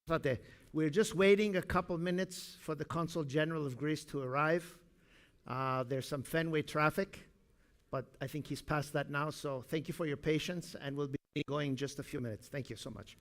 Fate, we're just waiting a couple minutes for the Consul General of Greece to arrive. There's some Fenway traffic, but I think he's past that now. So thank you for your patience, and we'll be going in just a few minutes. Thank you so much.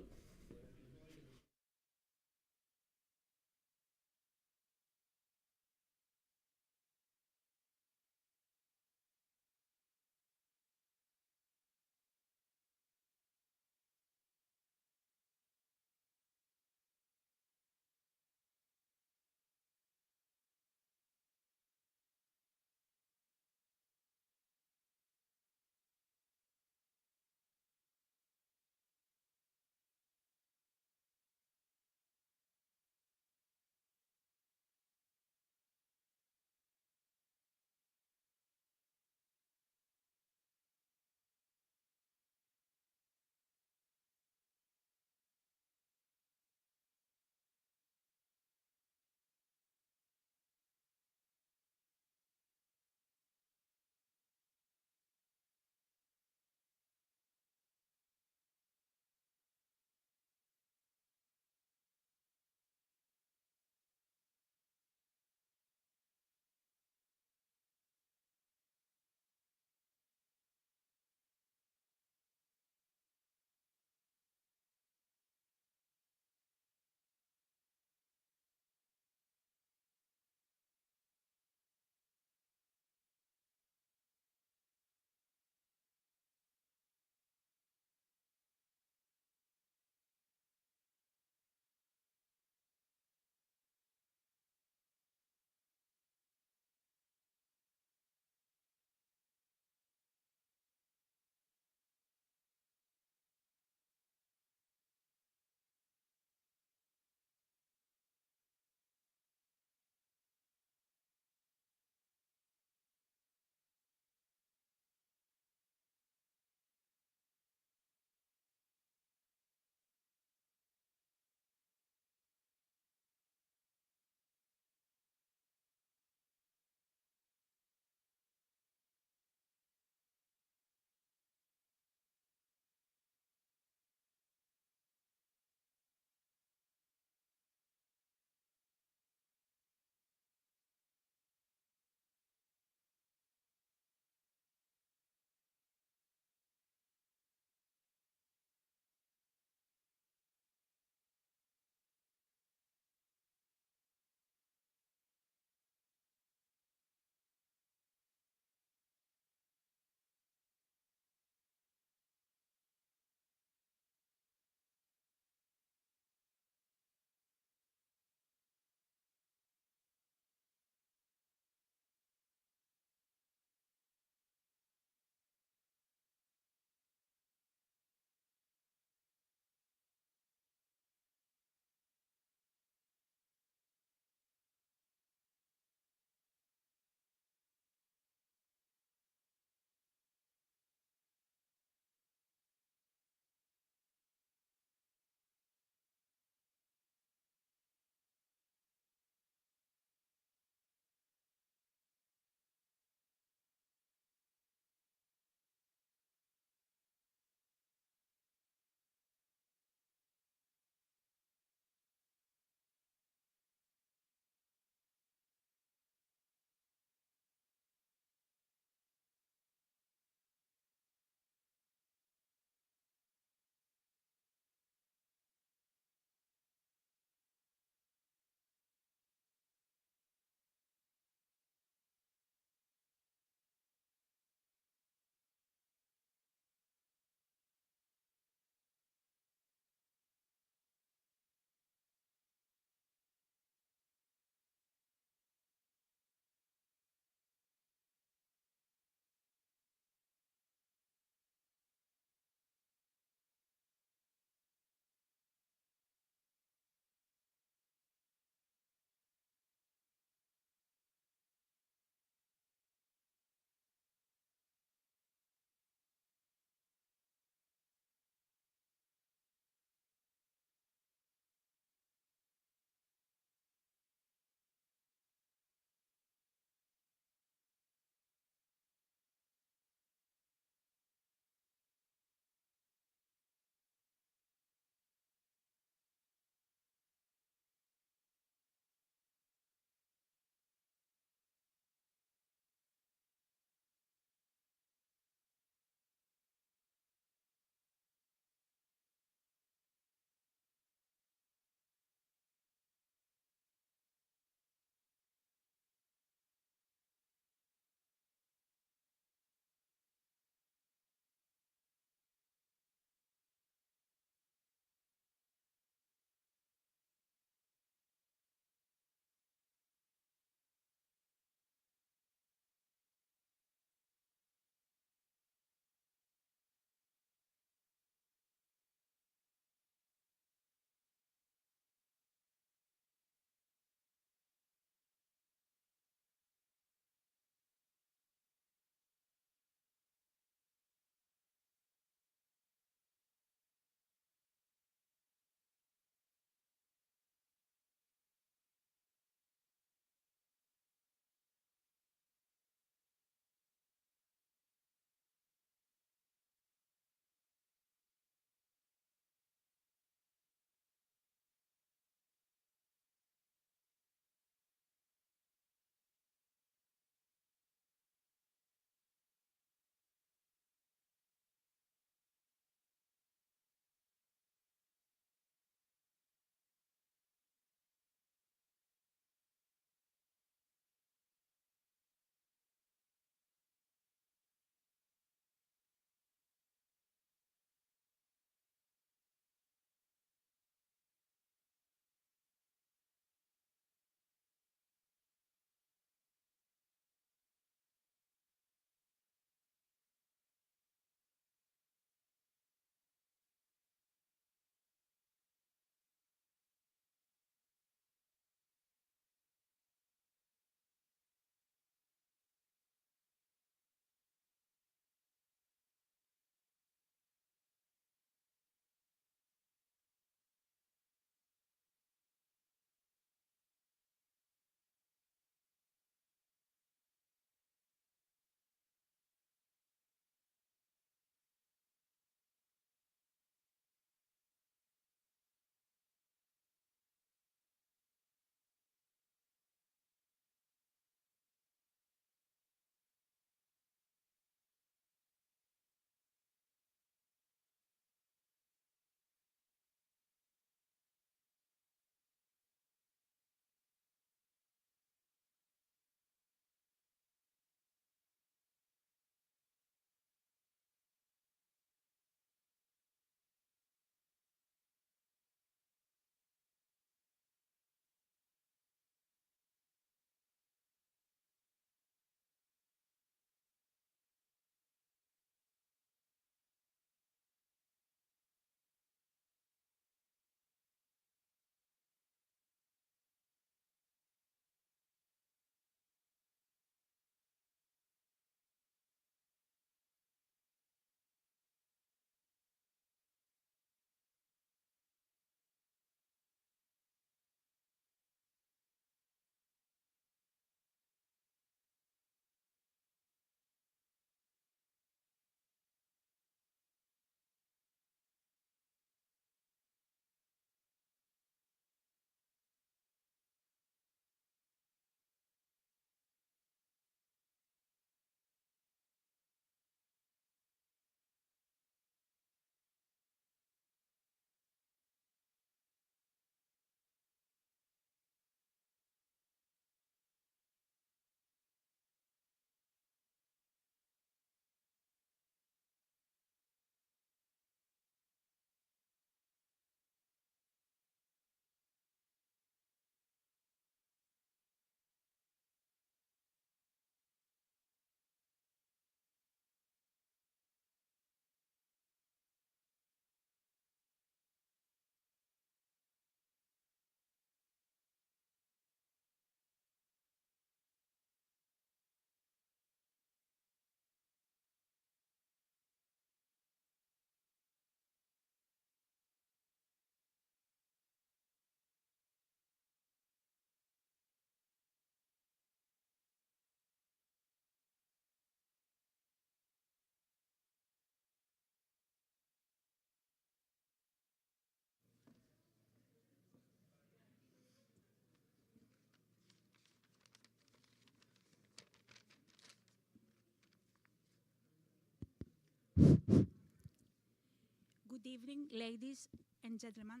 evening, ladies and gentlemen.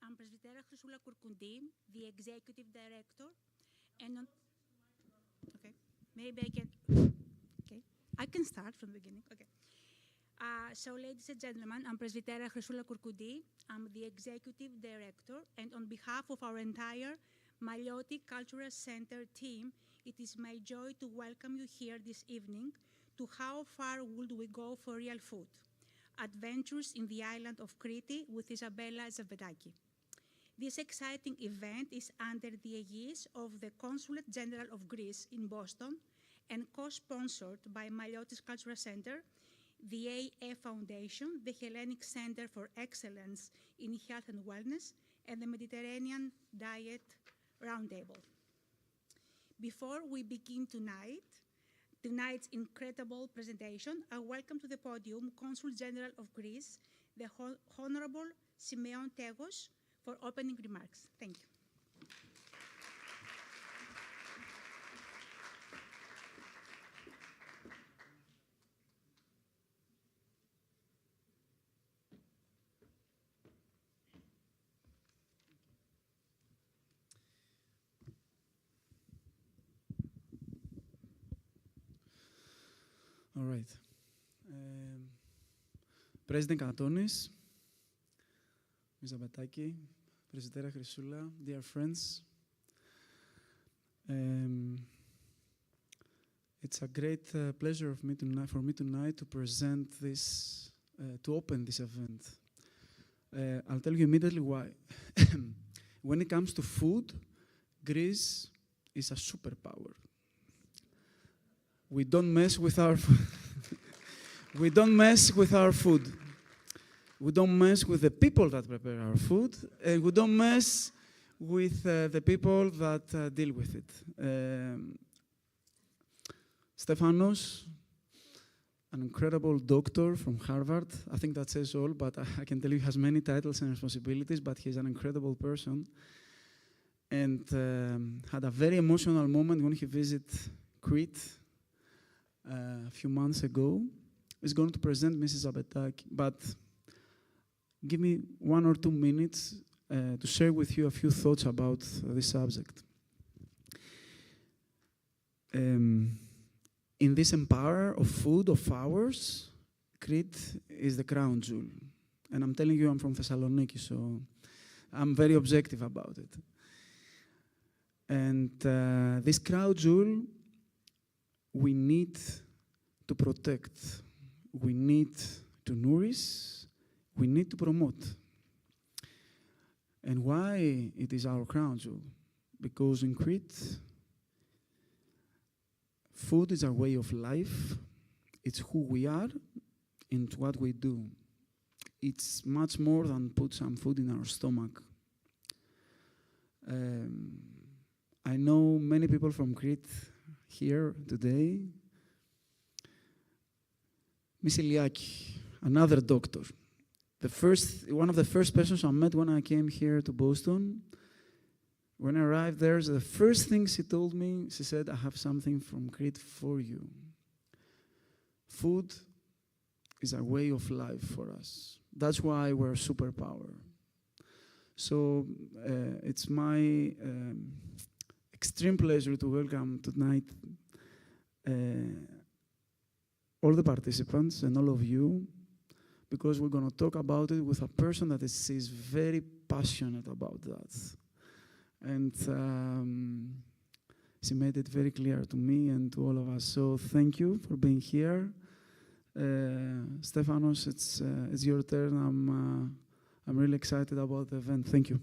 I'm Presbytera Chrysula Kurkundi, the Executive Director, and okay, maybe I can, okay, I can start from the beginning, okay. So ladies and gentlemen, I'm Presbytera Chrysula Kurkundi, I'm the Executive Director, and on behalf of our entire Maliotti Cultural Center team, it is my joy to welcome you here this evening to How Far Would We Go for Real Food? Adventures in the Island of Crete with Isabella Zavedaki. This exciting event is under the aegis of the Consulate General of Greece in Boston and co-sponsored by Maliotti's Cultural Center, the AA Foundation, the Hellenic Center for Excellence in Health and Wellness, and the Mediterranean Diet Roundtable. Before we begin tonight's incredible presentation, I welcome to the podium Consul General of Greece, the Honorable Simeon Tegos, for opening remarks. Thank you. All right. President Kantonis, Ms. Zavedaki, Presbytera Chrysula, dear friends. It's a great pleasure for me tonight to present this, to open this event. I'll tell you immediately why. When it comes to food, Greece is a superpower. We don't mess with our we don't mess with our food. We don't mess with the people that prepare our food, and we don't mess with the people that deal with it. Stefanos, an incredible doctor from Harvard. I think that says all, but I can tell you he has many titles and responsibilities, but he's an incredible person. And had a very emotional moment when he visited Crete a few months ago. He's going to present Mrs. Zavedaki, but give me 1 or 2 minutes to share with you a few thoughts about this subject. In this empire of food of ours, Crete is the crown jewel. And I'm telling you, I'm from Thessaloniki, so I'm very objective about it. And this crown jewel, we need to protect, we need to nourish, we need to promote. And why it is our crown jewel? Because in Crete, food is our way of life, it's who we are and what we do. It's much more than put some food in our stomach. I know many people from Crete here today. Miss Iliaki, another doctor. One of the first persons I met when I came here to Boston, when I arrived there, the first thing she told me, she said, I have something from Crete for you. Food is a way of life for us. That's why we're a superpower. So it's my extreme pleasure to welcome tonight all the participants and all of you, because we're going to talk about it with a person that is very passionate about that. And she made it very clear to me and to all of us. So thank you for being here. Stefanos, it's your turn. I'm really excited about the event. Thank you.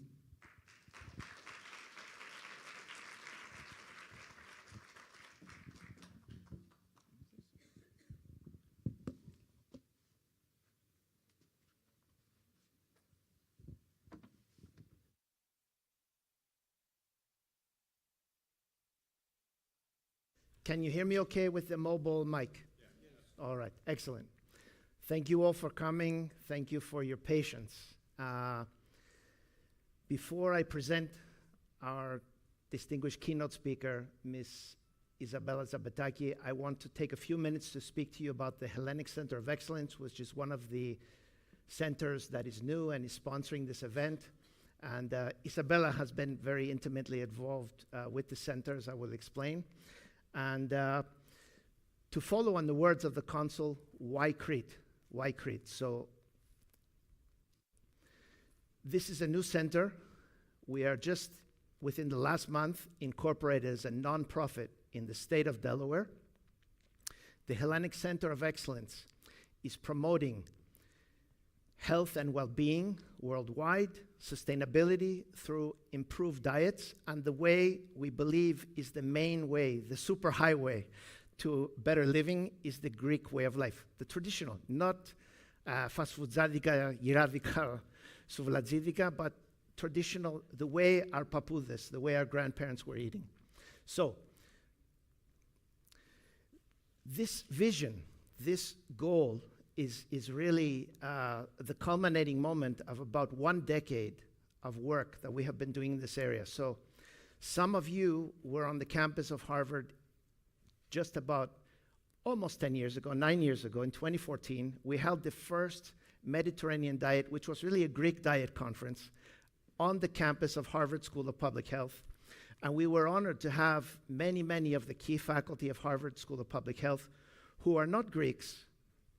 Can you hear me okay with the mobile mic? Yeah. All right, excellent. Thank you all for coming. Thank you for your patience. Before I present our distinguished keynote speaker, Ms. Isabella Zabataki, I want to take a few minutes to speak to you about the Hellenic Center of Excellence, which is one of the centers that is new and is sponsoring this event. And Isabella has been very intimately involved with the centers, I will explain. And to follow on the words of the consul, why Crete? Why Crete? So this is a new center. We are just within the last month incorporated as a nonprofit in the state of Delaware. The Hellenic Center of Excellence is promoting health and well-being worldwide, sustainability through improved diets, and the way we believe is the main way, the superhighway to better living is the Greek way of life, the traditional, not fast-foodzadica, giradica, souvladzidika, but traditional, the way our papudes, the way our grandparents were eating. So, this vision, this goal is really the culminating moment of about 1 decade of work that we have been doing in this area. So, some of you were on the campus of Harvard just about almost 10 years ago, 9 years ago, in 2014. We held the first Mediterranean diet, which was really a Greek diet conference, on the campus of Harvard School of Public Health. And we were honored to have many of the key faculty of Harvard School of Public Health who are not Greeks,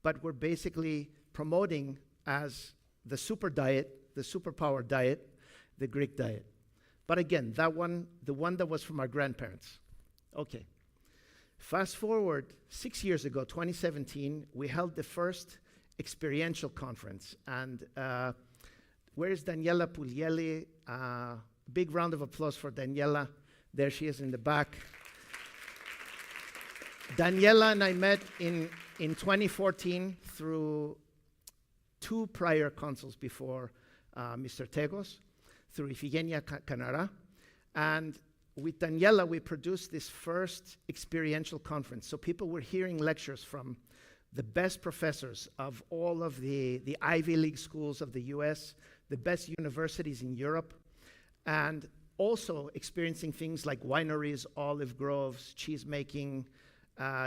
but were basically promoting as the super diet, the superpower diet, the Greek diet. But again, that one, the one that was from our grandparents. Okay. Fast forward 6 years ago, 2017, we held the first experiential conference. And where is Daniela Puglielli? Big round of applause for Daniela. There she is in the back. Daniela and I met in 2014 through 2 prior consuls before Mr. Tegos, through Ifigenia Canara. And with Daniela, we produced this first experiential conference. So people were hearing lectures from the best professors of all of the Ivy League schools of the US, the best universities in Europe, and also experiencing things like wineries, olive groves, cheese making,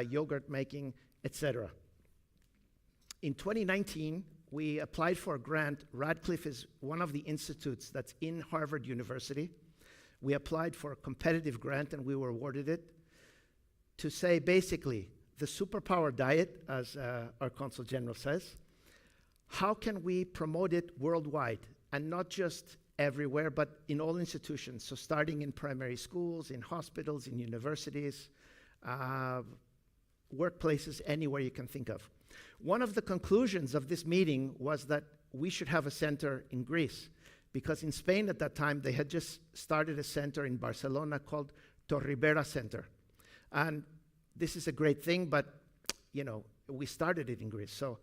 yogurt making, etc. In 2019, we applied for a grant. Radcliffe is one of the institutes that's in Harvard University. We applied for a competitive grant and we were awarded it to say basically the superpower diet, as our Consul General says, how can we promote it worldwide and not just everywhere, but in all institutions. So starting in primary schools, in hospitals, in universities, workplaces, anywhere you can think of. One of the conclusions of this meeting was that we should have a center in Greece, because in Spain at that time, they had just started a center in Barcelona called Torribera Center. And this is a great thing, but, you know, we started it in Greece. So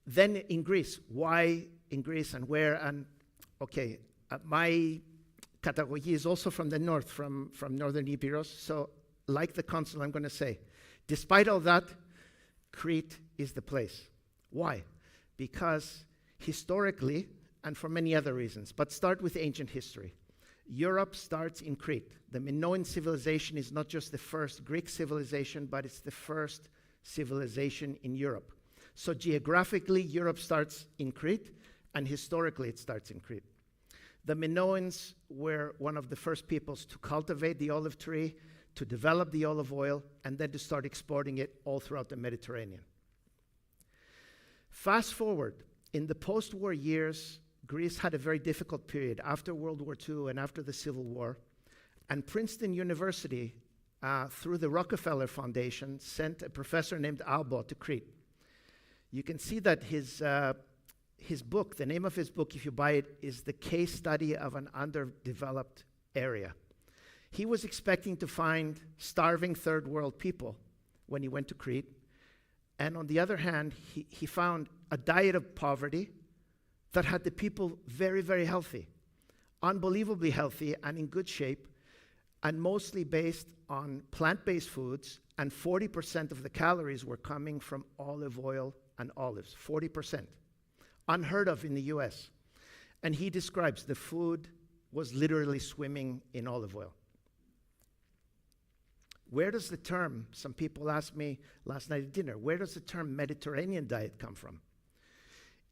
then in Greece, why in Greece and where? And okay, my Katagogi is also from the north, from northern Epirus. So like the consul, I'm going to say, despite all that, Crete is the place. Why? Because historically, and for many other reasons, but start with ancient history. Europe starts in Crete. The Minoan civilization is not just the first Greek civilization, but it's the first civilization in Europe. So geographically, Europe starts in Crete, and historically, it starts in Crete. The Minoans were one of the first peoples to cultivate the olive tree, to develop the olive oil, and then to start exporting it all throughout the Mediterranean. Fast forward, in the post-war years, Greece had a very difficult period after World War II and after the Civil War. And Princeton University, through the Rockefeller Foundation, sent a professor named Albo to Crete. You can see that his book, the name of his book, if you buy it, is The Case Study of an Underdeveloped Area. He was expecting to find starving third world people when he went to Crete. And on the other hand, he found a diet of poverty that had the people very, very healthy, unbelievably healthy and in good shape, and mostly based on plant-based foods, and 40% of the calories were coming from olive oil and olives, 40%. Unheard of in the US. And he describes the food was literally swimming in olive oil. Where does the term, some people asked me last night at dinner, where does the term Mediterranean diet come from?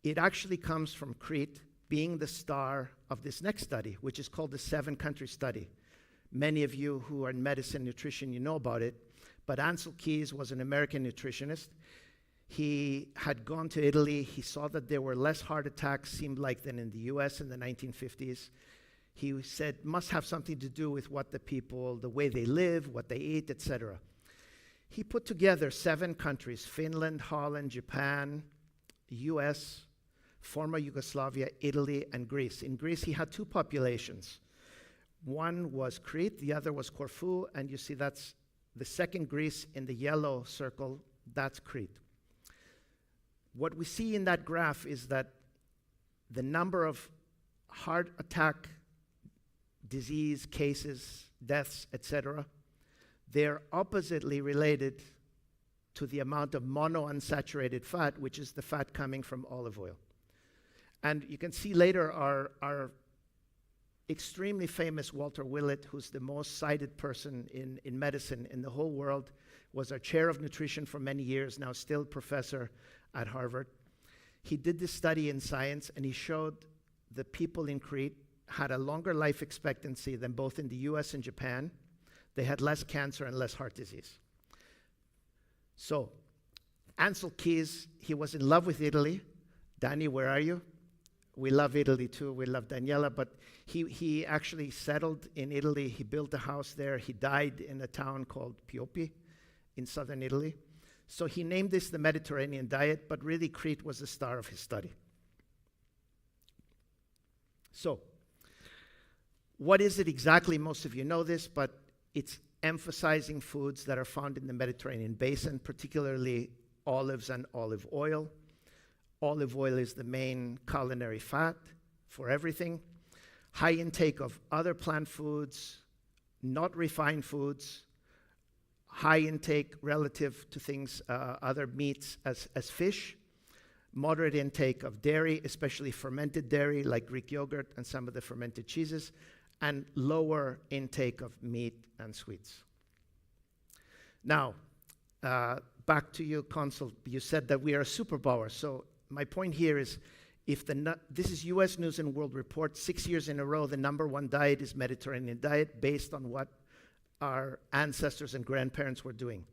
It actually comes from Crete being the star of this next study, which is called the 7-country study. Many of you who are in medicine, nutrition, you know about it, but Ansel Keys was an American nutritionist. He had gone to Italy. He saw that there were less heart attacks, seemed like, than in the US in the 1950s. He said, must have something to do with what the people, the way they live, what they eat, etc. He put together 7 countries, Finland, Holland, Japan, US, former Yugoslavia, Italy, and Greece. In Greece, he had 2 populations. One was Crete, the other was Corfu, and you see that's the second Greece in the yellow circle, that's Crete. What we see in that graph is that the number of heart attack disease cases, deaths, etc., they're oppositely related to the amount of monounsaturated fat, which is the fat coming from olive oil. And you can see later our extremely famous Walter Willett, who's the most cited person in medicine in the whole world, was our chair of nutrition for many years, now still professor at Harvard. He did this study in Science, and he showed the people in Crete had a longer life expectancy than both in the US and Japan. They had less cancer and less heart disease. So, Ansel Keys, he was in love with Italy. Danny, where are you? We love Italy too. We love Daniela, but he actually settled in Italy. He built a house there. He died in a town called Pioppi in southern Italy. So he named this the Mediterranean diet, but really Crete was the star of his study. So, what is it exactly? Most of you know this, but it's emphasizing foods that are found in the Mediterranean basin, particularly olives and olive oil. Olive oil is the main culinary fat for everything. High intake of other plant foods, not refined foods. High intake relative to things, other meats as fish. Moderate intake of dairy, especially fermented dairy like Greek yogurt and some of the fermented cheeses. And lower intake of meat and sweets. Now, back to you, Consul. You said that we are a superpower. So my point here is, if this is U.S. News and World Report, 6 years in a row, the #1 diet is Mediterranean diet based on what our ancestors and grandparents were doing.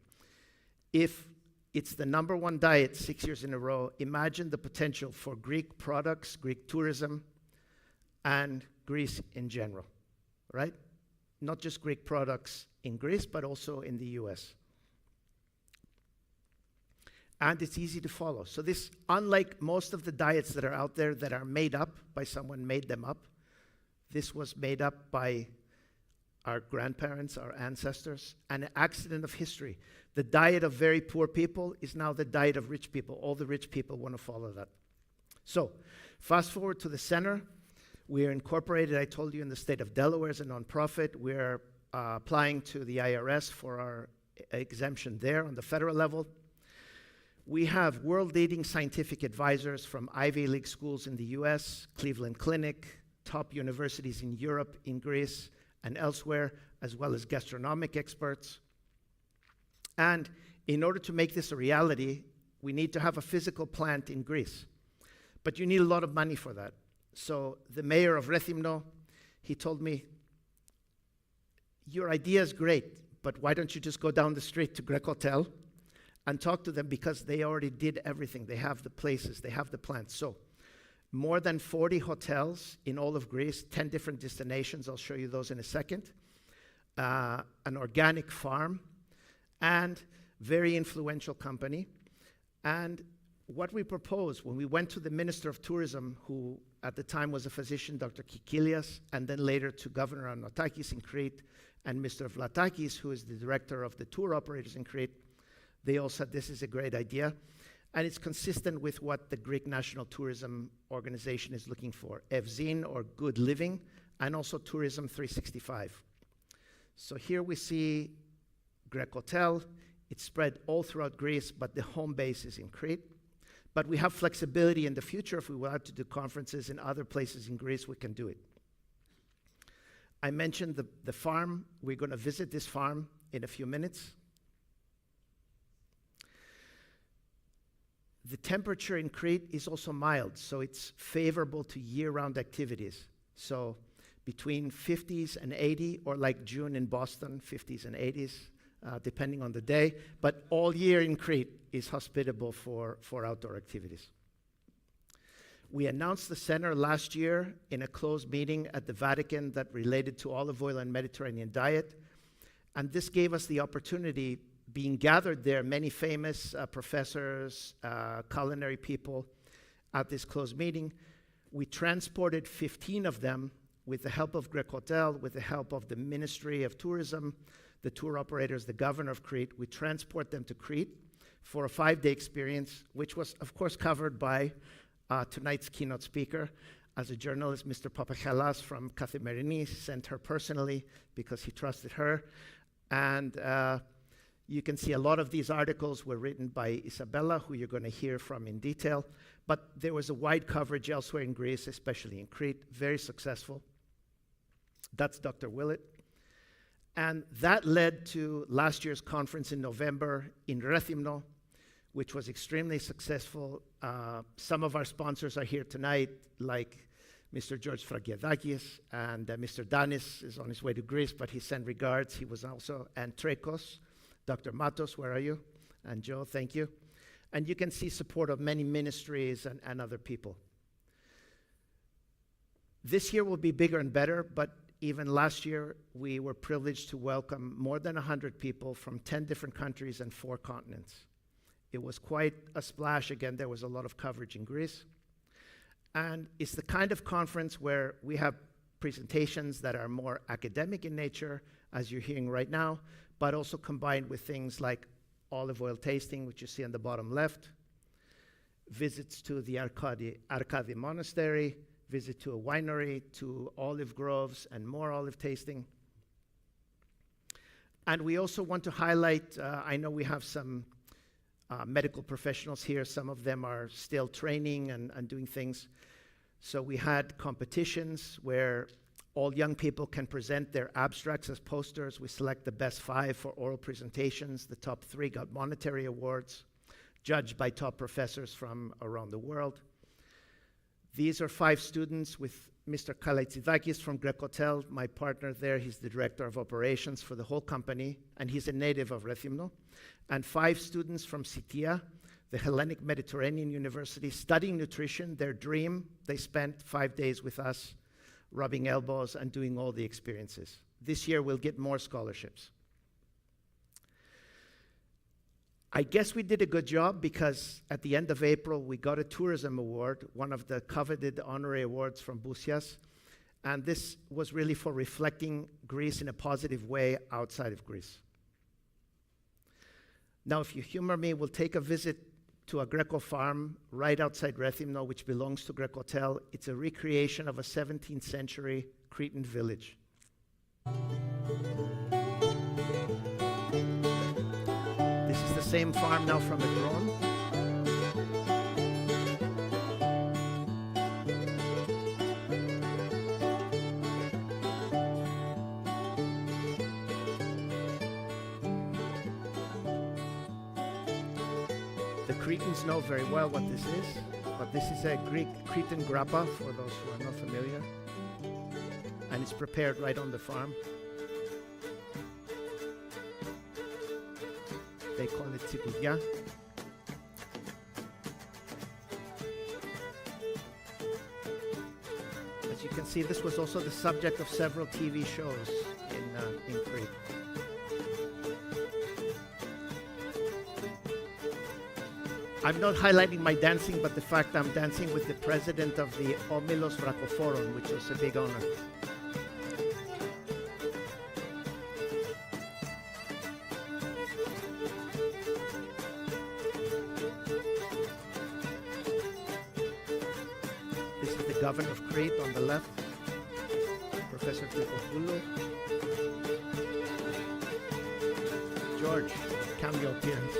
If it's the #1 diet 6 years in a row, imagine the potential for Greek products, Greek tourism, and Greece in general, right? Not just Greek products in Greece, but also in the US. And it's easy to follow. So this, unlike most of the diets that are out there that are made up by someone made them up, this was made up by our grandparents, our ancestors, an accident of history. The diet of very poor people is now the diet of rich people. All the rich people want to follow that. So, fast forward to the center. We are incorporated, I told you, in the state of Delaware as a nonprofit. We're applying to the IRS for our exemption there on the federal level. We have world-leading scientific advisors from Ivy League schools in the US, Cleveland Clinic, top universities in Europe, in Greece, and elsewhere, as well as gastronomic experts. And in order to make this a reality, we need to have a physical plant in Greece. But you need a lot of money for that. So the mayor of Rethymno, he told me, your idea is great, but why don't you just go down the street to Grec Hotel and talk to them, because they already did everything. They have the places, they have the plants. So more than 40 hotels in all of Greece, 10 different destinations. I'll show you those in a second. An organic farm, and very influential company. And what we proposed when we went to the Minister of Tourism, who at the time was a physician, Dr. Kikilias, and then later to Governor Anotakis in Crete, and Mr. Vlatakis, who is the director of the tour operators in Crete, they all said this is a great idea. And it's consistent with what the Greek National Tourism Organization is looking for, EVZIN, or good living, and also Tourism 365. So here we see Grec Hotel. It's spread all throughout Greece, but the home base is in Crete. But we have flexibility in the future. If we want to do conferences in other places in Greece, we can do it. I mentioned the farm. We're going to visit this farm in a few minutes. The temperature in Crete is also mild, so it's favorable to year-round activities. So between 50s and 80, or like June in Boston, 50s and 80s, depending on the day. But all year in Crete is hospitable for outdoor activities. We announced the center last year in a closed meeting at the Vatican that related to olive oil and Mediterranean diet. And this gave us the opportunity, being gathered there, many famous professors, culinary people at this closed meeting. We transported 15 of them with the help of Grec Hotel, with the help of the Ministry of Tourism, the tour operators, the governor of Crete. We transport them to Crete for a 5-day experience, which was, of course, covered by tonight's keynote speaker. As a journalist, Mr. Papachelas from Kathimerini sent her personally because he trusted her. And you can see a lot of these articles were written by Isabella, who you're going to hear from in detail. But there was a wide coverage elsewhere in Greece, especially in Crete, very successful. That's Dr. Willett. And that led to last year's conference in November in Rethymno, which was extremely successful. Some of our sponsors are here tonight, like Mr. George Fragiadakis, and Mr. Danis is on his way to Greece, but he sent regards. He was also, and Trekos, Dr. Matos, where are you? And Joe, thank you. And you can see support of many ministries and other people. This year will be bigger and better, but even last year, we were privileged to welcome more than 100 people from 10 different countries and 4 continents. It was quite a splash. Again, there was a lot of coverage in Greece. And it's the kind of conference where we have presentations that are more academic in nature, as you're hearing right now, but also combined with things like olive oil tasting, which you see on the bottom left, visits to the Arkadi Monastery, visit to a winery, to olive groves, and more olive tasting. And we also want to highlight, I know we have some medical professionals here. Some of them are still training and doing things. So we had competitions where all young people can present their abstracts as posters. We select the best 5 for oral presentations. The top 3 got monetary awards, judged by top professors from around the world. These are 5 students with Mr. Kalaitsidakis from Grec Hotel, my partner there. He's the director of operations for the whole company, and he's a native of Rethymno. And 5 students from CITIA, the Hellenic Mediterranean University, studying nutrition. Their dream, they spent 5 days with us, rubbing elbows and doing all the experiences. This year, we'll get more scholarships. I guess we did a good job because at the end of April, we got a tourism award, one of the coveted honorary awards from Bousias. And this was really for reflecting Greece in a positive way outside of Greece. Now, if you humor me, we'll take a visit to a Greco farm right outside Rethymno, which belongs to Grec Hotel. It's a recreation of a 17th century Cretan village. This is the same farm now from a drone. The Cretans know very well what this is, but this is a Greek Cretan grappa, for those who are not familiar. And it's prepared right on the farm. They call it tsipoudia. As you can see, this was also the subject of several TV shows in Crete. I'm not highlighting my dancing, but the fact I'm dancing with the president of the Omilos Vracophoron, which was a big honor. This is the governor of Crete on the left, Professor Tripopoulou. George, cameo appearance.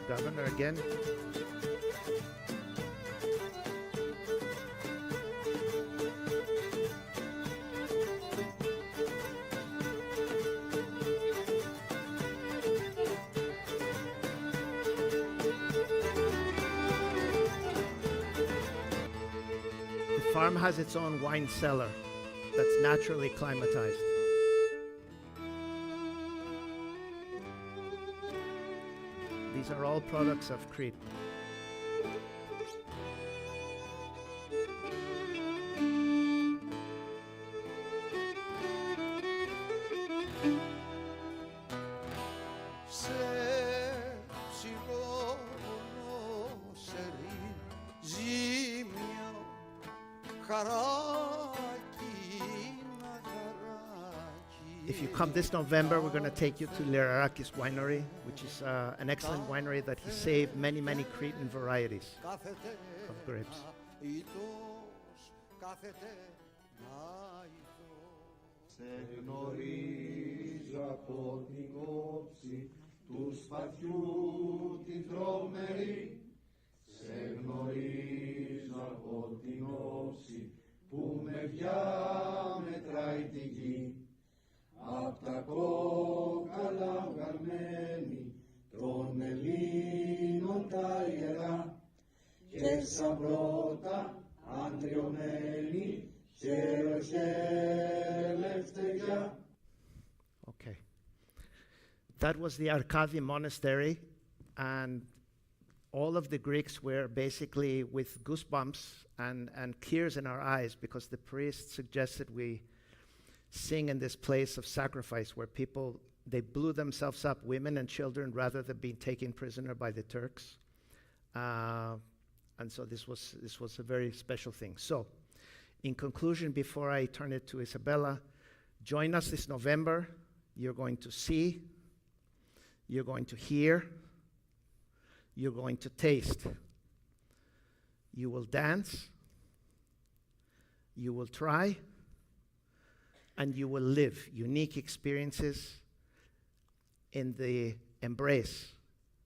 Governor together again. The farm has its own wine cellar that's naturally climatized. These are all products of Crete. Σε ψηλό σερί ζήμιο χαράκι να χαράκι. If you come this November, we're going to take you to Lerarakis Winery, which is an excellent winery that he saved many Cretan varieties. Κάθεται Of grapes. να ητός, κάθεται να ητός. Σε γνωρίζω από την κόψη του σπαθιού την τρομερή. Σε γνωρίζω από την όψη που με διαμετράει τη γη. Απ' τα κόκαλα βγαλμένη των Ελλήνων τα ιερά και σαν πρώτα αντριωμένη ελευθεριά. Okay. That was the Arkadi Monastery, and all of the Greeks were basically with goosebumps and tears in our eyes because the priest suggested we sing in this place of sacrifice where people, they blew themselves up, women and children, rather than being taken prisoner by the Turks. And so this was a very special thing. So, in conclusion, before I turn it to Isabella, join us this November. You're going to see, you're going to hear, you're going to taste. You will dance, you will try, and you will live unique experiences in the embrace,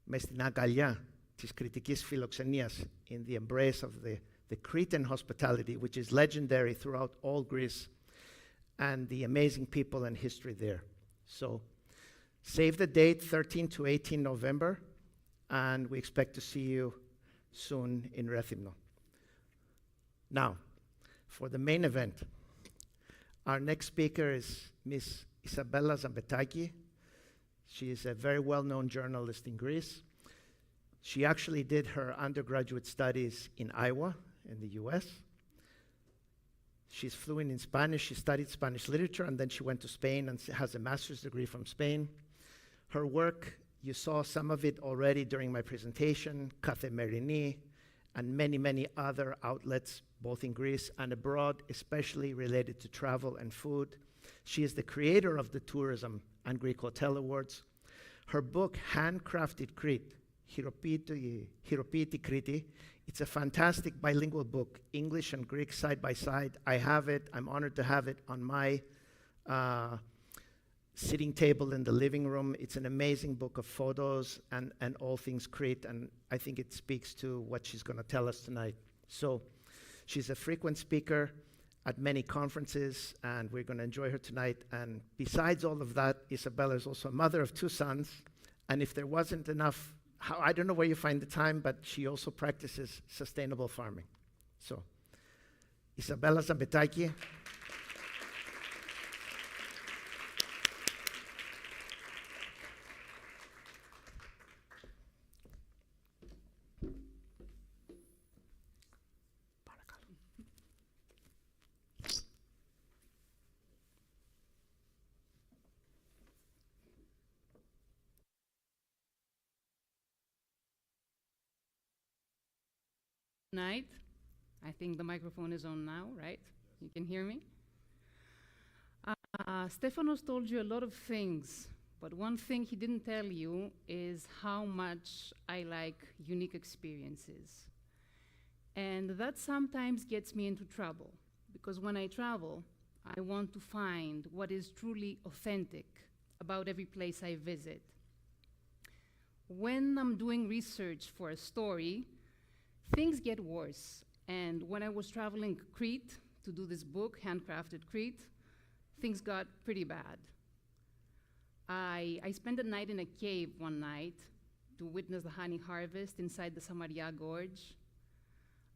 μες στην αγκαλιά της κρητικής φιλοξενίας, in the embrace of the Cretan hospitality, which is legendary throughout all Greece, and the amazing people and history there. So save the date, 13 to 18 November, and we expect to see you soon in Rethymno. Now, for the main event, our next speaker is Miss Isabella Zambetakis. She is a very well-known journalist in Greece. She actually did her undergraduate studies in Iowa, in the US. She's fluent in Spanish. She studied Spanish literature, and then she went to Spain and has a master's degree from Spain. Her work, you saw some of it already during my presentation, Kathimerini, and many other outlets, both in Greece and abroad, especially related to travel and food. She is the creator of the Tourism and Greek Hotel Awards. Her book, Handcrafted Crete, Χειροποίητη Κρήτη, it's a fantastic bilingual book, English and Greek side by side. I have it. I'm honored to have it on my sitting table in the living room. It's an amazing book of photos and all things Crete, and I think it speaks to what she's going to tell us tonight. So she's a frequent speaker at many conferences, and we're going to enjoy her tonight. And besides all of that, Isabella is also a mother of 2 sons, and if there wasn't enough, I don't know where you find the time, but she also practices sustainable farming. So, Isabella Zambetakis. Night. I think the microphone is on now, right? You can hear me? Stefanos told you a lot of things, but one thing he didn't tell you is how much I like unique experiences. And that sometimes gets me into trouble, because when I travel, I want to find what is truly authentic about every place I visit. when I'm doing research for a story, things get worse. And when I was traveling Crete to do this book, Handcrafted Crete, things got pretty bad. I spent a night in a cave one night to witness the honey harvest inside the Samaria Gorge.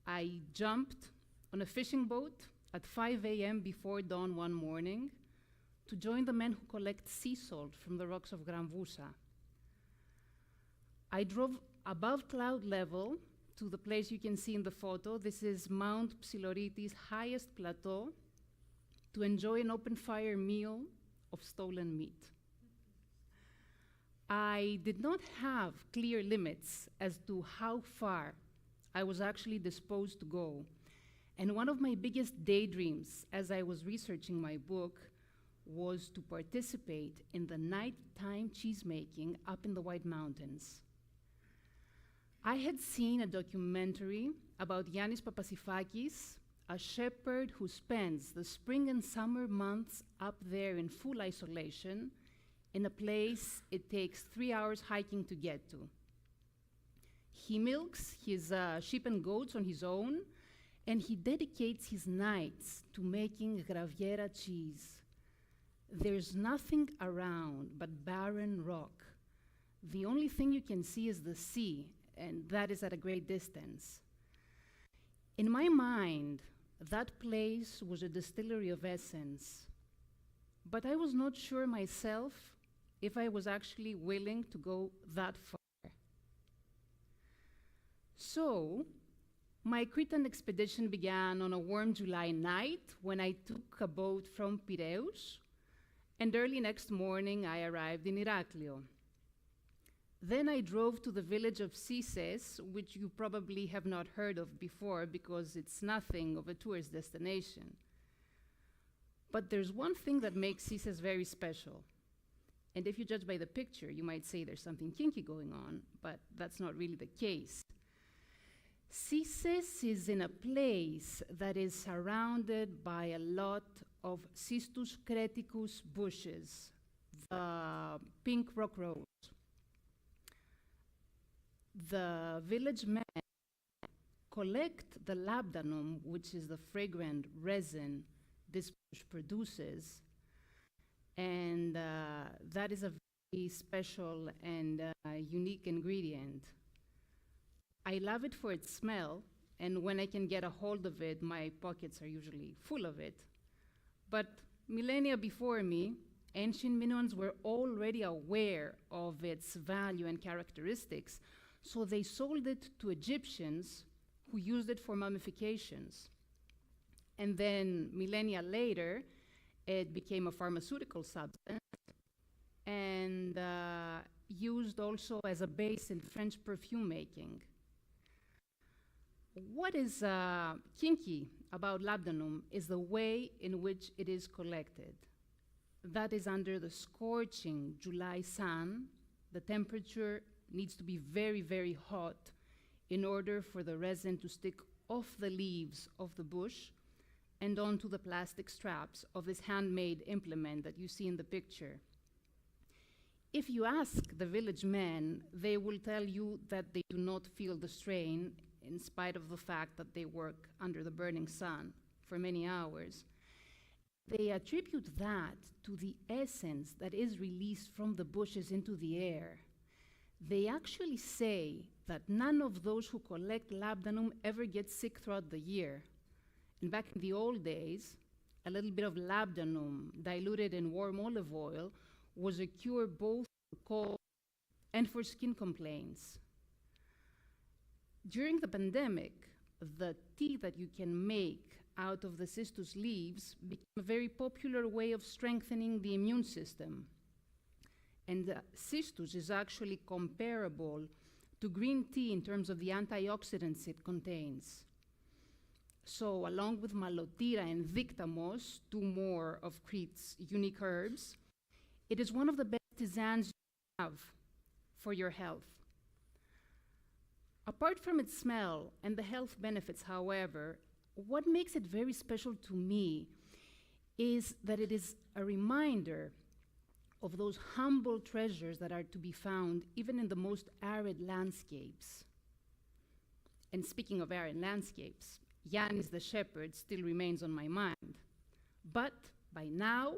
I jumped on a fishing boat at 5 a.m. before dawn one morning to join the men who collect sea salt from the rocks of Gramvousa. I drove above cloud level to the place you can see in the photo. This is Mount Psiloritis' highest plateau, to enjoy an open fire meal of stolen meat. I did not have clear limits as to how far I was actually disposed to go. And one of my biggest daydreams as I was researching my book was to participate in the nighttime cheesemaking up in the White Mountains. I had seen a documentary about Yannis Papasifakis, a shepherd who spends the spring and summer months up there in full isolation in a place it takes 3 hours hiking to get to. He milks his sheep and goats on his own, and he dedicates his nights to making Graviera cheese. There's nothing around but barren rock. The only thing you can see is the sea, and that is at a great distance. In my mind, that place was a distillery of essence, but I was not sure myself if I was actually willing to go that far. So, my Cretan expedition began on a warm July night when I took a boat from Piraeus, and early next morning I arrived in Iraklio. Then I drove to the village of Sises, which you probably have not heard of before because it's nothing of a tourist destination. But there's one thing that makes Sises very special. And if you judge by the picture, you might say there's something kinky going on, but that's not really the case. Sises is in a place that is surrounded by a lot of Cistus creticus bushes, the pink rock rose. The village men collect the labdanum, which is the fragrant resin this bush produces, and that is a very special and unique ingredient. I love it for its smell, and when I can get a hold of it, my pockets are usually full of it. But millennia before me, ancient Minoans were already aware of its value and characteristics, so they sold it to Egyptians who used it for mummifications. And then millennia later, it became a pharmaceutical substance and used also as a base in French perfume making. What is kinky about labdanum is the way in which it is collected. That is under the scorching July sun. The temperature needs to be very, very hot in order for the resin to stick off the leaves of the bush and onto the plastic straps of this handmade implement that you see in the picture. If you ask the village men, they will tell you that they do not feel the strain in spite of the fact that they work under the burning sun for many hours. They attribute that to the essence that is released from the bushes into the air. They actually say that none of those who collect labdanum ever get sick throughout the year. And back in the old days, a little bit of labdanum diluted in warm olive oil was a cure both for cold and for skin complaints. During the pandemic, the tea that you can make out of the cistus leaves became a very popular way of strengthening the immune system. And cistus is actually comparable to green tea in terms of the antioxidants it contains. So along with malotira and victamos, two more of Crete's unique herbs, it is one of the best tisanes you have for your health. Apart from its smell and the health benefits, however, what makes it very special to me is that it is a reminder of those humble treasures that are to be found even in the most arid landscapes. And speaking of arid landscapes, Yanis the shepherd still remains on my mind. But by now,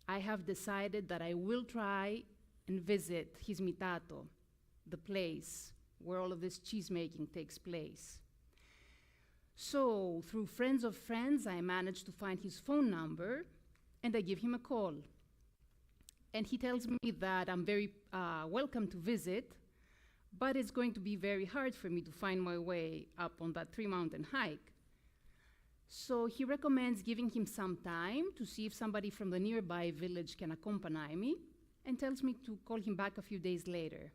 I have decided that I will try and visit his mitato, the place where all of this cheesemaking takes place. So, through friends of friends, I managed to find his phone number, and I give him a call. And he tells me that I'm very welcome to visit, but it's going to be very hard for me to find my way up on that 3-mountain hike. So he recommends giving him some time to see if somebody from the nearby village can accompany me, and tells me to call him back a few days later.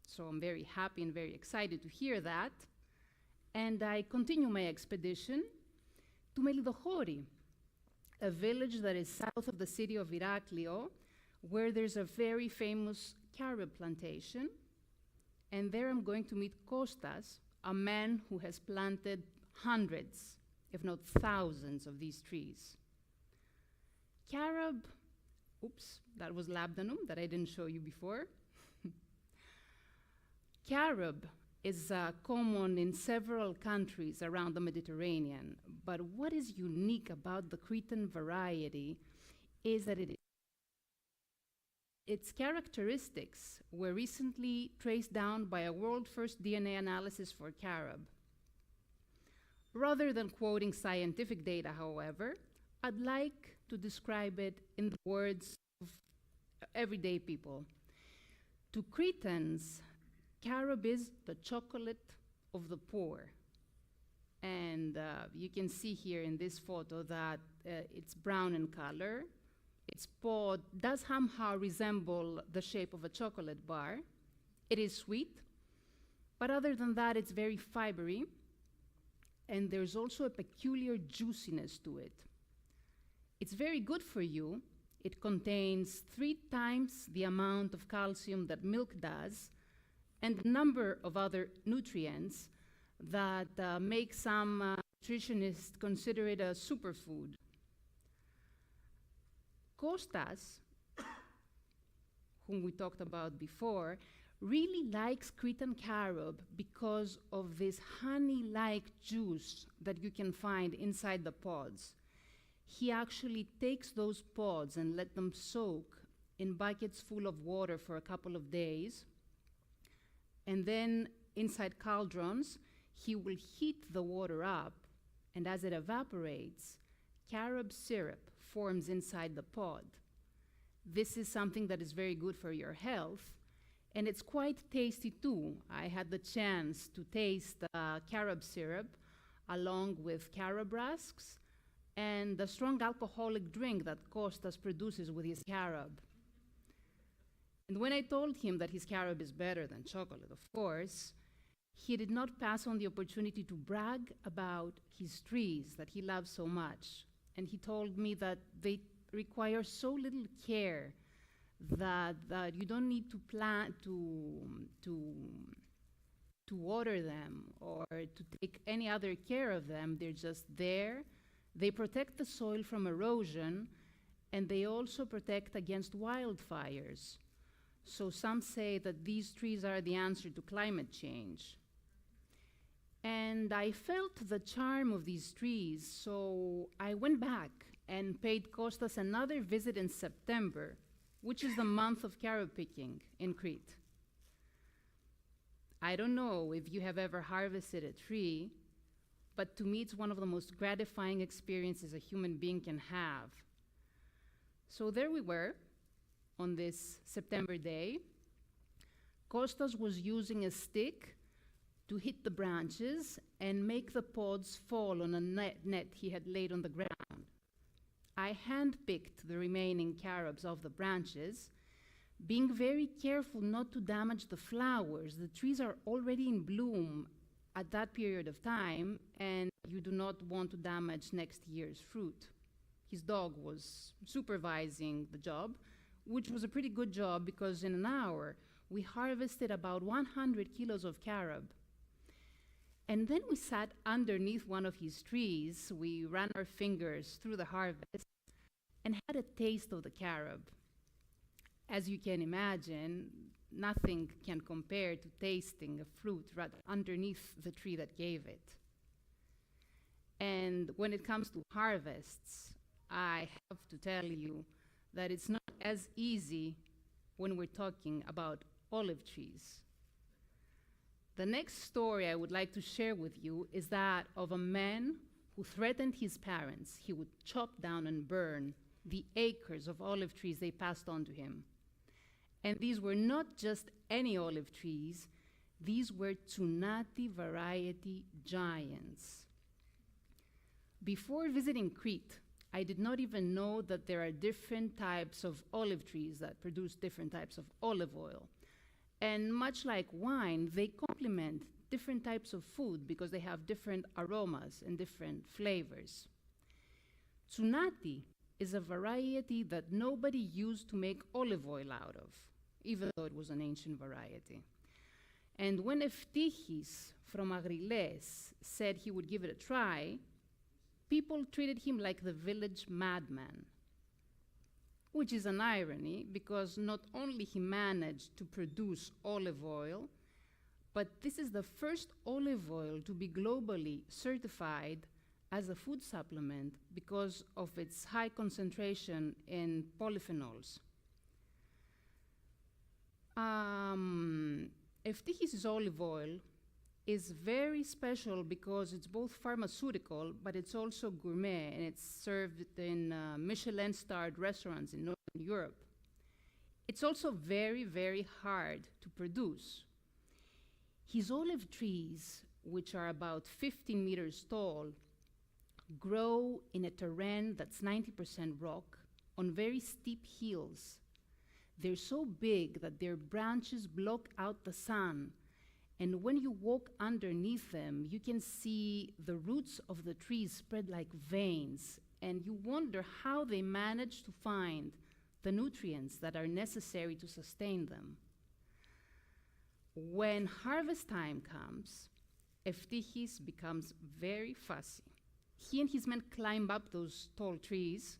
So I'm very happy and very excited to hear that. And I continue my expedition to Melidochori, a village that is south of the city of Iraklio, where there's a very famous carob plantation. And there I'm going to meet Kostas, a man who has planted hundreds, if not thousands, of these trees. Carob, oops, that was labdanum that I didn't show you before. Carob is common in several countries around the Mediterranean, but what is unique about the Cretan variety is that its characteristics were recently traced down by a world-first DNA analysis for carob. Rather than quoting scientific data, however, I'd like to describe it in the words of everyday people. To Cretans, carob is the chocolate of the poor. And you can see here in this photo that it's brown in color. Its pod does somehow resemble the shape of a chocolate bar. It is sweet, but other than that, it's very fibery, and there's also a peculiar juiciness to it. It's very good for you. It contains 3 times the amount of calcium that milk does, and a number of other nutrients that make some nutritionists consider it a superfood. Kostas, whom we talked about before, really likes Cretan carob because of this honey-like juice that you can find inside the pods. He actually takes those pods and let them soak in buckets full of water for a couple of days. And then inside cauldrons, he will heat the water up, and as it evaporates, carob syrup forms inside the pod. This is something that is very good for your health, and it's quite tasty too. I had the chance to taste carob syrup along with carob rusks and the strong alcoholic drink that Kostas produces with his carob. And when I told him that his carob is better than chocolate, of course, he did not pass on the opportunity to brag about his trees that he loves so much. And he told me that they require so little care that you don't need to plant, to water them or to take any other care of them. They're just there. They protect the soil from erosion, and they also protect against wildfires. So some say that these trees are the answer to climate change. And I felt the charm of these trees, so I went back and paid Kostas another visit in September, which is the month of carob picking in Crete. I don't know if you have ever harvested a tree, but to me it's one of the most gratifying experiences a human being can have. So there we were on this September day. Kostas was using a stick to hit the branches and make the pods fall on a net he had laid on the ground. I hand-picked the remaining carobs off the branches, being very careful not to damage the flowers. The trees are already in bloom at that period of time, and you do not want to damage next year's fruit. His dog was supervising the job, which was a pretty good job because in an hour, we harvested about 100 kilos of carob. And then we sat underneath one of his trees. We ran our fingers through the harvest and had a taste of the carob. as you can imagine, nothing can compare to tasting a fruit right underneath the tree that gave it. And when it comes to harvests, I have to tell you that it's not as easy when we're talking about olive trees. The next story I would like to share with you is that of a man who threatened his parents he would chop down and burn the acres of olive trees they passed on to him. And these were not just any olive trees, these were Tsunati variety giants. Before visiting Crete, I did not even know that there are different types of olive trees that produce different types of olive oil. And much like wine, they complement different types of food because they have different aromas and different flavors. Tsunati is a variety that nobody used to make olive oil out of, even though it was an ancient variety. And when Ephtihis from Agriles said he would give it a try, people treated him like the village madman, which is an irony because not only he managed to produce olive oil, but this is the first olive oil to be globally certified as a food supplement because of its high concentration in polyphenols. Ephtihis' olive oil is very special because it's both pharmaceutical, but it's also gourmet, and it's served in Michelin-starred restaurants in Northern Europe. It's also very, very hard to produce. His olive trees, which are about 15 meters tall, grow in a terrain that's 90% rock on very steep hills. They're so big that their branches block out the sun, and when you walk underneath them, you can see the roots of the trees spread like veins, and you wonder how they manage to find the nutrients that are necessary to sustain them. When harvest time comes, Ephtihis becomes very fussy. He and his men climb up those tall trees,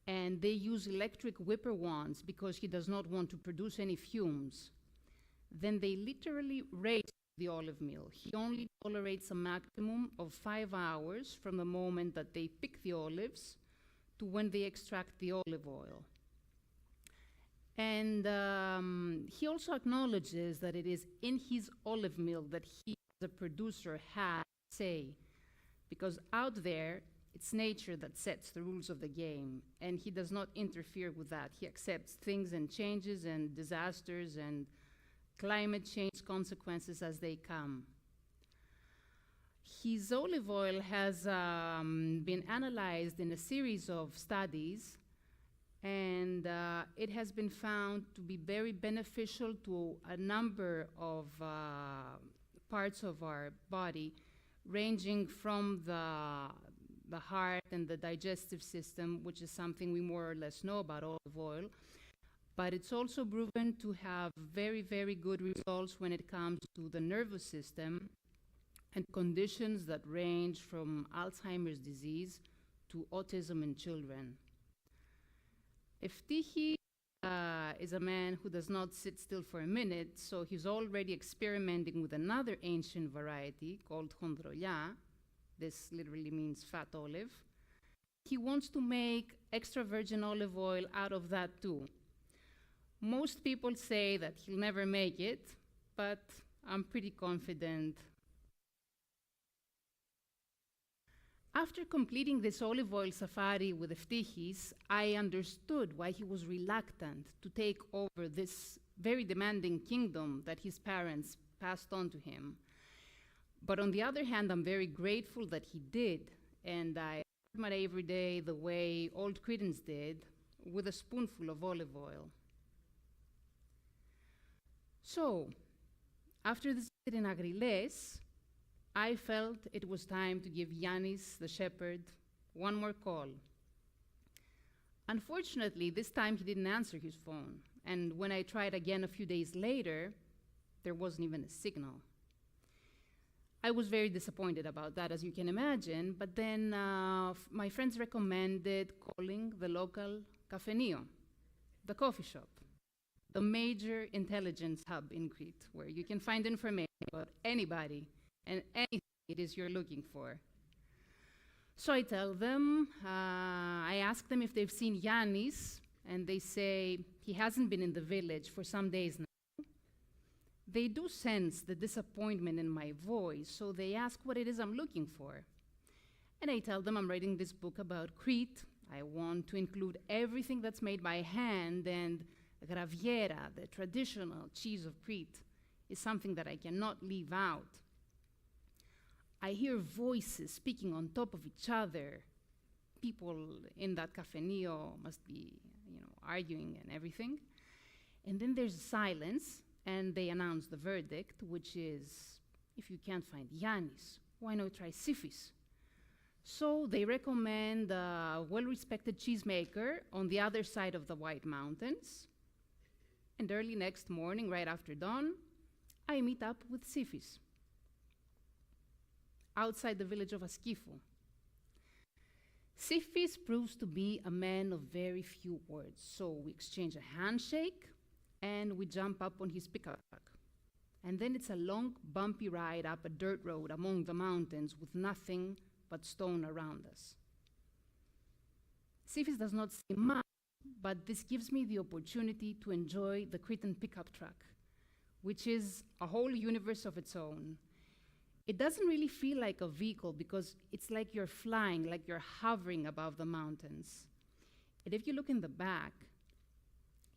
and they use electric whipper wands because he does not want to produce any fumes. Then they literally race the olive mill. He only tolerates a maximum of 5 hours from the moment that they pick the olives to when they extract the olive oil. And he also acknowledges that it is in his olive mill that he, as a producer, has say, because out there, it's nature that sets the rules of the game, and he does not interfere with that. He accepts things and changes and disasters and climate change consequences as they come. His olive oil has been analyzed in a series of studies, and it has been found to be very beneficial to a number of parts of our body, ranging from the heart and the digestive system, which is something we more or less know about olive oil. But it's also proven to have very, very good results when it comes to the nervous system and conditions that range from Alzheimer's disease to autism in children. Ephtihis is a man who does not sit still for a minute, so he's already experimenting with another ancient variety called Chondrolia. This literally means fat olive. He wants to make extra virgin olive oil out of that too. Most people say that he'll never make it, but I'm pretty confident. After completing this olive oil safari with Ephtihis, I understood why he was reluctant to take over this very demanding kingdom that his parents passed on to him. But on the other hand, I'm very grateful that he did, and I admire every day the way old Cretans did with a spoonful of olive oil. So, after this visit in Agriles, I felt it was time to give Yannis, the shepherd, one more call. Unfortunately, this time he didn't answer his phone, and when I tried again a few days later, there wasn't even a signal. I was very disappointed about that, as you can imagine, but then my friends recommended calling the local cafenio, the coffee shop. a major intelligence hub in Crete, where you can find information about anybody and anything it is you're looking for. So I tell them, I ask them if they've seen Yannis, and they say he hasn't been in the village for some days now. They do sense the disappointment in my voice, so they ask what it is I'm looking for. And I tell them I'm writing this book about Crete. I want to include everything that's made by hand, and graviera, the traditional cheese of Crete, is something that I cannot leave out. I hear voices speaking on top of each other. People in that cafenio must be, arguing and everything. And then there's silence, and they announce the verdict, which is, if you can't find Yannis, why not try Sifis? So they recommend a well-respected cheesemaker on the other side of the White Mountains. And early next morning, right after dawn, I meet up with Sifis outside the village of Askifo. Sifis proves to be a man of very few words, so we exchange a handshake and we jump up on his pickup truck. And then it's a long, bumpy ride up a dirt road among the mountains with nothing but stone around us. Sifis does not say much, but this gives me the opportunity to enjoy the Cretan pickup truck, which is a whole universe of its own. It doesn't really feel like a vehicle because it's like you're flying, like you're hovering above the mountains. And if you look in the back,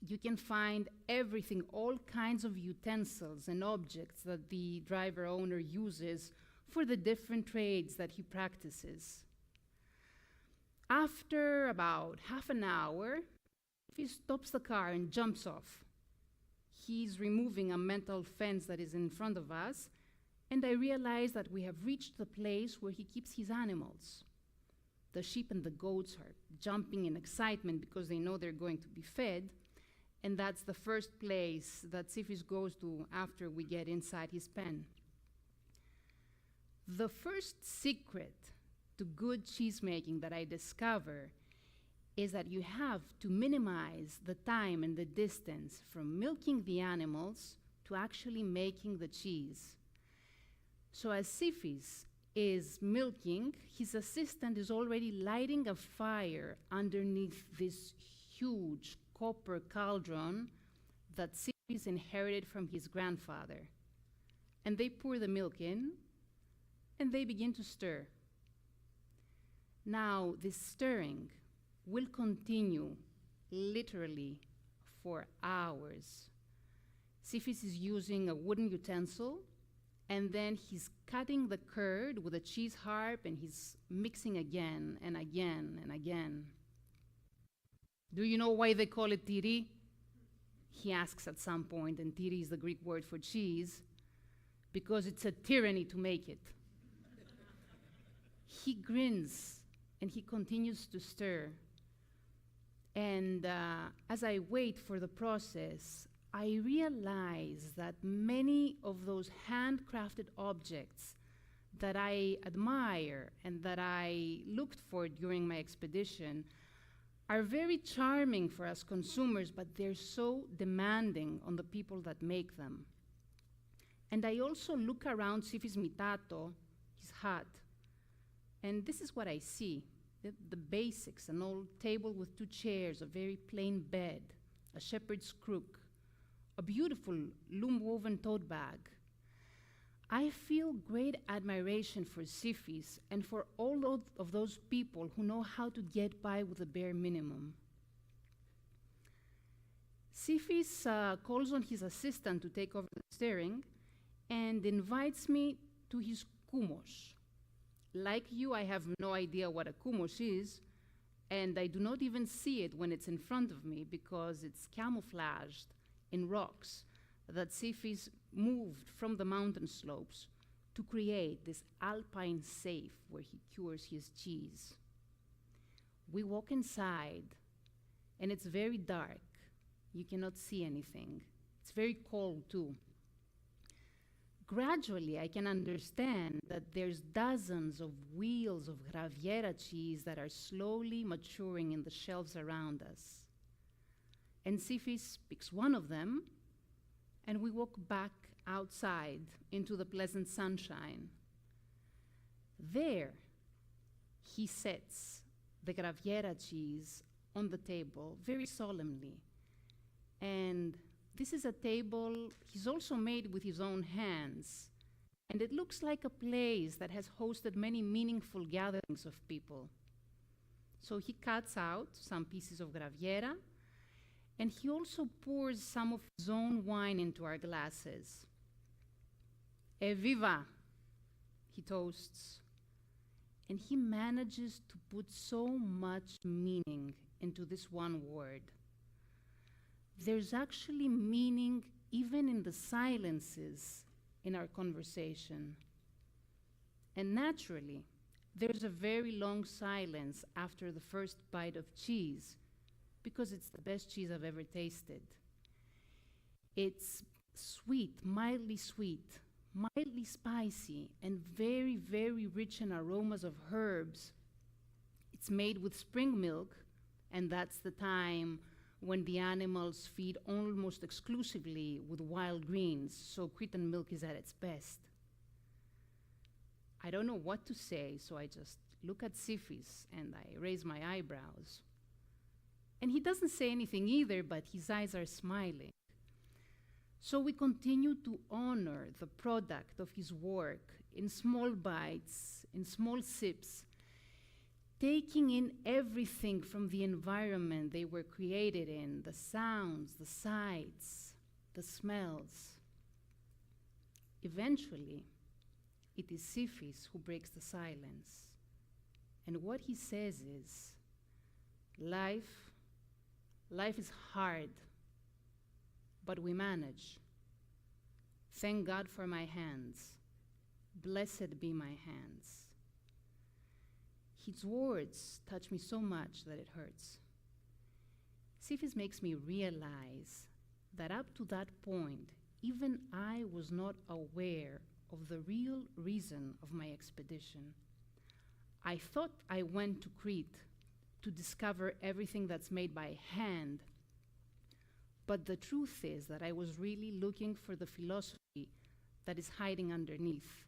you can find everything, all kinds of utensils and objects that the driver owner uses for the different trades that he practices. After about half an hour, he stops the car and jumps off. He's removing a metal fence that is in front of us, and I realize that we have reached the place where he keeps his animals. The sheep and the goats are jumping in excitement because they know they're going to be fed, and that's the first place that Sifis goes to after we get inside his pen. The first secret to good cheesemaking that I discover is that you have to minimize the time and the distance from milking the animals to actually making the cheese. So as Sifis is milking, his assistant is already lighting a fire underneath this huge copper cauldron that Sifis inherited from his grandfather. And they pour the milk in, and they begin to stir. Now, this stirring will continue literally for hours. Sifis is using a wooden utensil, and then he's cutting the curd with a cheese harp, and he's mixing again and again and again. Do you know why they call it tiri? He asks at some point, and tiri is the Greek word for cheese, because it's a tyranny to make it. He grins, and he continues to stir. And as I wait for the process, I realize that many of those handcrafted objects that I admire and that I looked for during my expedition are very charming for us consumers, but they're so demanding on the people that make them. And I also look around Sifis mitato, his hut, and this is what I see. The basics, an old table with 2 chairs, a very plain bed, a shepherd's crook, a beautiful loom-woven tote bag. I feel great admiration for Sifis and for all of those people who know how to get by with the bare minimum. Sifis calls on his assistant to take over the steering and invites me to his kumos. Like you, I have no idea what a kumos is, and I do not even see it when it's in front of me because it's camouflaged in rocks that Sifis moved from the mountain slopes to create this alpine safe where he cures his cheese. We walk inside, and it's very dark. You cannot see anything. It's very cold, too. Gradually, I can understand that there's dozens of wheels of graviera cheese that are slowly maturing in the shelves around us. And Sifis picks one of them, and we walk back outside into the pleasant sunshine. There, he sets the Graviera cheese on the table very solemnly. And this is a table he's also made with his own hands. And it looks like a place that has hosted many meaningful gatherings of people. So he cuts out some pieces of Graviera, and he also pours some of his own wine into our glasses. Evviva, he toasts. And he manages to put so much meaning into this one word. There's actually meaning even in the silences in our conversation. And naturally, there's a very long silence after the first bite of cheese, because it's the best cheese I've ever tasted. It's sweet, mildly spicy, and very, very rich in aromas of herbs. It's made with spring milk, and that's the time when the animals feed almost exclusively with wild greens, so Cretan milk is at its best. I don't know what to say, so I just look at Sifis and I raise my eyebrows. And he doesn't say anything either, but his eyes are smiling. So we continue to honor the product of his work in small bites, in small sips, taking in everything from the environment they were created in, the sounds, the sights, the smells. Eventually, it is Sifis who breaks the silence. And what he says is, life is hard, but we manage. Thank God for my hands. Blessed be my hands. His words touch me so much that it hurts. Sifis makes me realize that up to that point, even I was not aware of the real reason of my expedition. I thought I went to Crete to discover everything that's made by hand, but the truth is that I was really looking for the philosophy that is hiding underneath.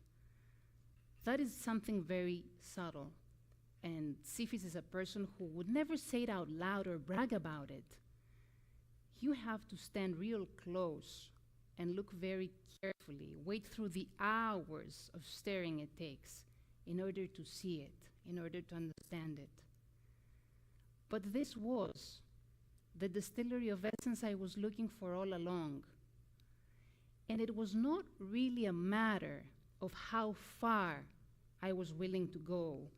That is something very subtle. And Sifis is a person who would never say it out loud or brag about it. You have to stand real close and look very carefully, wait through the hours of staring it takes in order to see it, in order to understand it. But this was the distillery of essence I was looking for all along. And it was not really a matter of how far I was willing to go.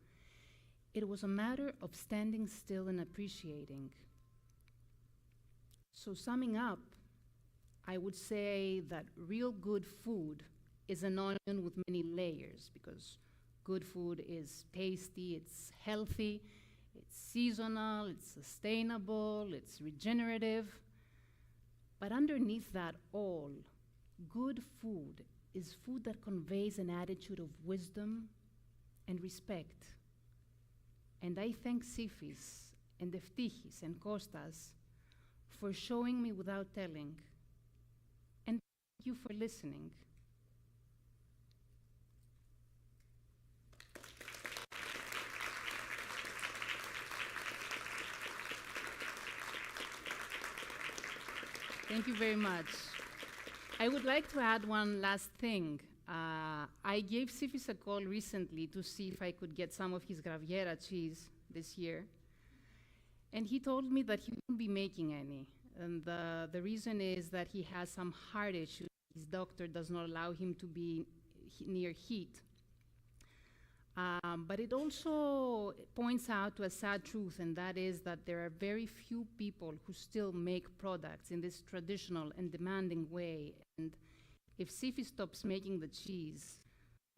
It was a matter of standing still and appreciating. So summing up, I would say that real good food is an onion with many layers, because good food is tasty, it's healthy, it's seasonal, it's sustainable, it's regenerative. But underneath that all, good food is food that conveys an attitude of wisdom and respect. And I thank Sifis and Eftichis and Kostas for showing me without telling. And thank you for listening. Thank you very much. I would like to add one last thing. I gave Sifis a call recently to see if I could get some of his Graviera cheese this year. And he told me that he won't be making any. And the reason is that he has some heart issues. His doctor does not allow him to be near heat. But it also points out to a sad truth, and that is that there are very few people who still make products in this traditional and demanding way. And if Sifis stops making the cheese,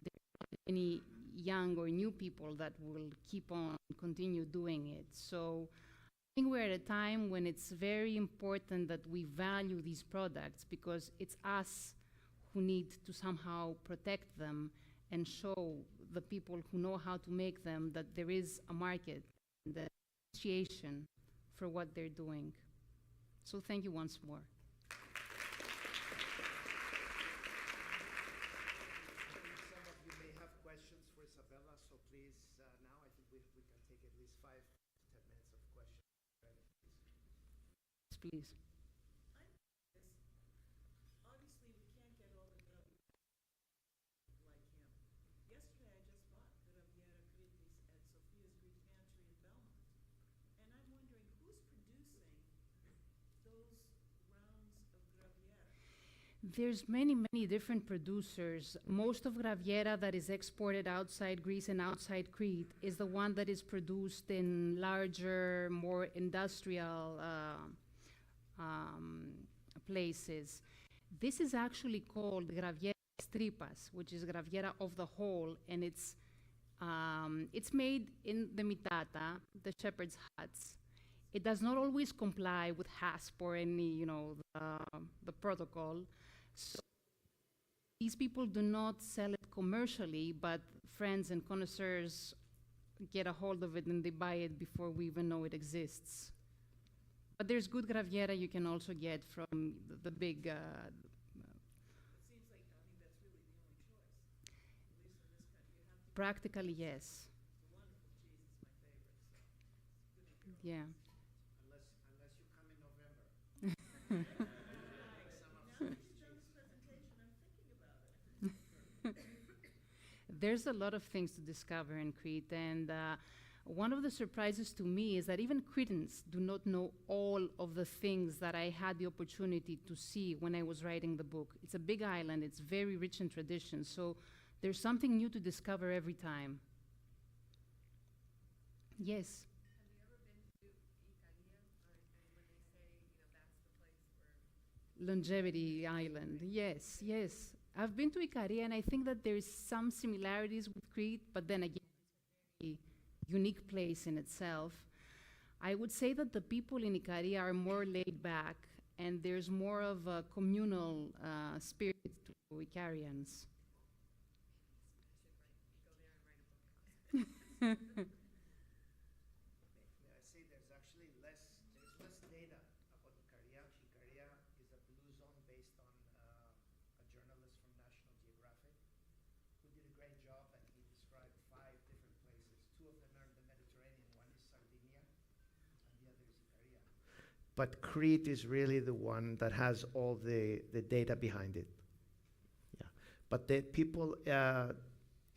there aren't any young or new people that will keep on continue doing it. So I think we're at a time when it's very important that we value these products, because it's us who need to somehow protect them and show the people who know how to make them that there is a market and the appreciation for what they're doing. So thank you once more. Some of you may have questions for Isabella, so please, now I think we can take at least 5 to 10 minutes of questions. Please. Obviously, we can't get all the milk like him. Yesterday, I just bought Graviera Kritis at Sophia's Greek Pantry in Belmont. And I'm wondering, who's producing those rounds of Graviera? There's many different producers. Most of Graviera that is exported outside Greece and outside Crete is the one that is produced in larger, more industrial places. This is actually called Graviera Stripas, which is Graviera of the whole, and it's made in the mitata, the shepherd's huts. It does not always comply with HASP or any, the protocol. So these people do not sell it commercially, but friends and connoisseurs get a hold of it and they buy it before we even know it exists. But there's good Graviera you can also get from the big. It seems like, I mean, that's really the only choice. At least in this country, you have to. Practically, yes. The wonderful cheese is my favorite, so it's good to hear. Yeah. Unless you come in November. Now that you've done this presentation, I'm thinking about it. There's a lot of things to discover in Crete, and one of the surprises to me is that even Cretans do not know all of the things that I had the opportunity to see when I was writing the book. It's a big island, it's very rich in tradition, so there's something new to discover every time. Yes? Longevity Island, yes, yes. I've been to Ikaria, and I think that there's some similarities with Crete, but then again, it's a unique place in itself. I would say that the people in Ikaria are more laid back, and there's more of a communal spirit to Icarians. Yeah, I see there's actually less data about Ikaria. Ikaria is a blue zone based on a journalist from National Geographic who did a great job, and he described 5 different places. 2 of them are in the Mediterranean. One is Sardinia, and the other is Ikaria. But Crete is really the one that has all the data behind it. Yeah, but the people,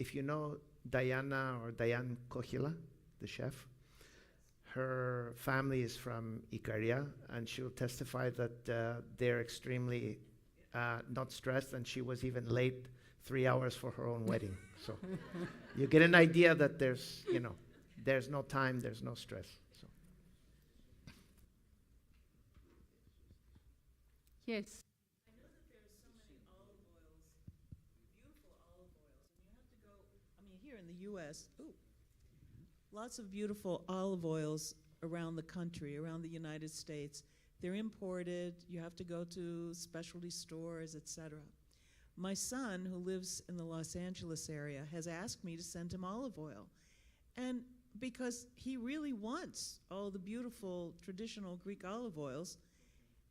if you know Diana or Diane Kohila, the chef, her family is from Ikaria, and she'll testify that they're extremely not stressed, and she was even late 3 hours for her own wedding. So you get an idea that there's no time, there's no stress. So. Yes. I know that there are so many olive oils, beautiful olive oils, and you have to go, I mean, here in the U.S., lots of beautiful olive oils around the country, around the United States. They're imported, you have to go to specialty stores, etc. My son, who lives in the Los Angeles area, has asked me to send him olive oil. And because he really wants all the beautiful traditional Greek olive oils,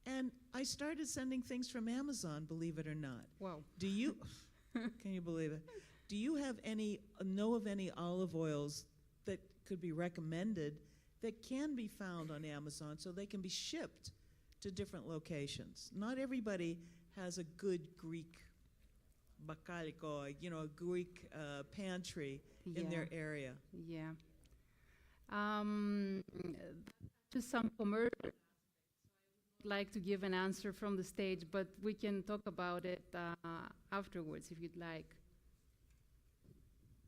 and I started sending things from Amazon, believe it or not. Wow. Do you, can you believe it? Do you have know of any olive oils that could be recommended that can be found on Amazon so they can be shipped to different locations? Not everybody has a good Greek bakaliko, a Greek pantry in their area. Yeah. Just some commercial. Like to give an answer from the stage, but we can talk about it afterwards if you'd like.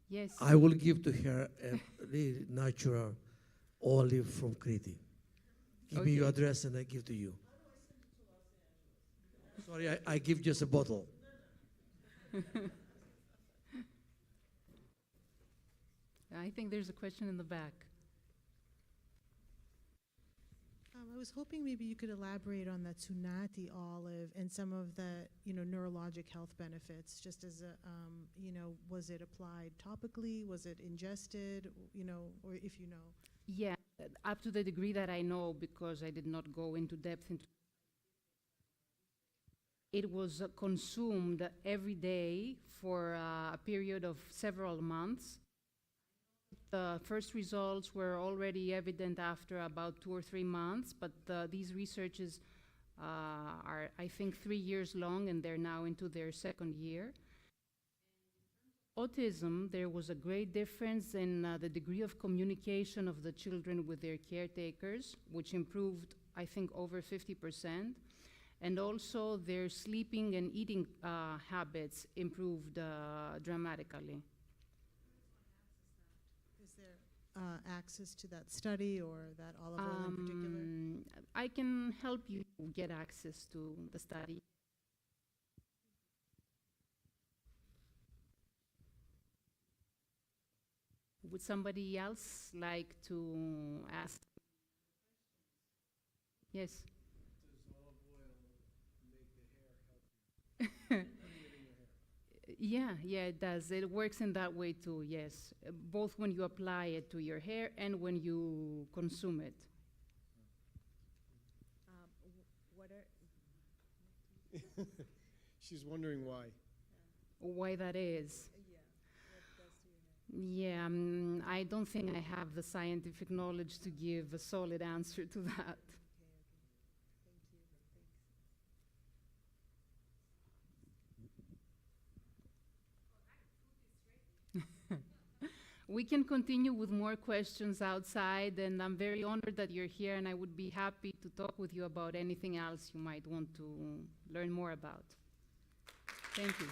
Yes. I will give to her a really natural olive from Crete. Give me your Okay. address and I give to you. Sorry, I give just a bottle. I think there's a question in the back. I was hoping maybe you could elaborate on the Tsunati olive and some of the, neurologic health benefits, just as a, was it applied topically? Was it ingested, or if you know? Yeah, up to the degree that I know, because I did not go into depth into it was consumed every day for a period of several months. The first results were already evident after about 2 or 3 months, but these researches are, I think, 3 years long, and they're now into their second year. Autism, there was a great difference in the degree of communication of the children with their caretakers, which improved, I think, over 50%. And also their sleeping and eating habits improved dramatically. Is there access to that study or that olive oil in particular? I can help you get access to the study. Would somebody else like to ask? Yes. Yeah, it does. It works in that way too, yes. Both when you apply it to your hair and when you consume it. What are, She's wondering why. Why that is? Yeah, I don't think I have the scientific knowledge to give a solid answer to that. We can continue with more questions outside, and I'm very honored that you're here, and I would be happy to talk with you about anything else you might want to learn more about. Thank you.